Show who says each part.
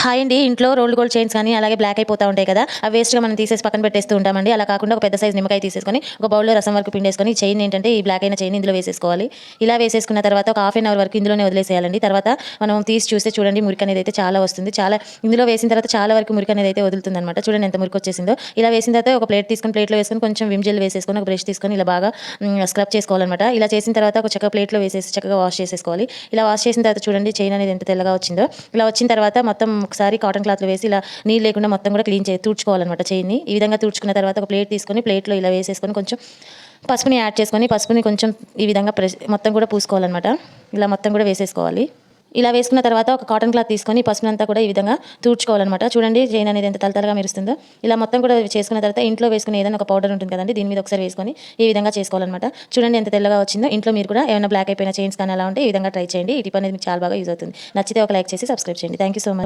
Speaker 1: Hi అండి. ఇంట్లో rolled gold chains కానీ అలాగే బ్లాక్ అయిపోతూ ఉంటాయి కదా, అవి వేస్ట్గా మనం తీసేసి పక్కన పెట్టేస్తూ ఉంటామండి. అలా కాకుండా ఒక పెద్ద సైజ్ నిమ్మకాయ తీసేసుకొని ఒక బౌల్లో రసం వరకు పిండేసుకొని ఈ చైన్ ఏంటంటే ఈ బ్లాక్ అయిన చైన్ ఇందులో వేసేసుకోవాలి. ఇలా వేసేసుకున్న తర్వాత ఒక హాఫ్ అన్ అవర్ వరకు ఇందులోనే వదిలేసేయాలండి. తర్వాత మనం తీసి చూస్తే చూడండి మురికి అనేది అయితే చాలా వస్తుంది. చాలా ఇందులో వేసిన తర్వాత చాలా వరకు మురికి అనేది అయితే వదులుతుంది అనమాట. చూడండి ఎంత మురికి వచ్చేసిందో. ఇలా వేసిన తర్వాత ఒక ప్లేట్ తీసుకొని ప్లేట్లో వేసుకొని కొంచెం విమ్ జెల్ వేసేసుకొని ఒక బ్రష్ తీసుకొని ఇలా బాగా స్క్రబ్ చేసుకోవాలన్నమాట. ఇలా చేసిన తర్వాత ఒక చక్కగా ప్లేట్లో వేసేసి చక్కగా వాష్ చేసేసుకోవాలి. ఇలా వాష్ చేసిన తర్వాత చూడండి చైన్ అనేది ఎంత తెల్లగా వచ్చిందో. ఇలా వచ్చిన తర్వాత మొత్తం ఒకసారి కాటన్ క్లాత్ వేసి ఇలా నీళ్ళు లేకుండా మొత్తం కూడా క్లీన్ తుడుచుకోవాలన్నమాట చైన్ని. ఈ విధంగా తుడుచుకున్న తర్వాత ఒక ప్లేట్ తీసుకొని ప్లేట్లో ఇలా వేసేసుకొని కొంచెం పసుపుని యాడ్ చేసుకొని పసుపుని కొంచెం ఈ విధంగా మొత్తం కూడా పూసుకోవాలన్నమాట. ఇలా మొత్తం కూడా వేసేసుకోవాలి. ఇలా వేసుకున్న తర్వాత ఒక కాటన్ క్లాత్ తీసుకొని పసుపునంతా కూడా ఈ విధంగా తుడుచుకోవాలన్నమాట. చూడండి చైన్ అనేది ఎంత తలతలగా మెరుస్తుందో. ఇలా మొత్తం కూడా చేసుకున్న తర్వాత ఇంట్లో వేసుకునే ఏదైనా ఒక పౌడర్ ఉంటుంది కదండి, దీని మీద ఒకసారి వేసుకొని ఈ విధంగా చేసుకోవాలన్నమాట. చూడండి ఎంత తెల్లగా వచ్చిందో. ఇంట్లో మీరు కూడా ఏమైనా బ్లాక్ అయిపోయిన చైన్స్ కానీ అలా ఉంటే ఈ విధంగా ట్రై చేయండి. ఈ టిప్ అనేది మీకు చాలా బాగా యూజ్ అవుతుంది. నచ్చితే ఒక లైక్ చేసి సబ్స్క్రైబ్ చేయండి. Thank you so much.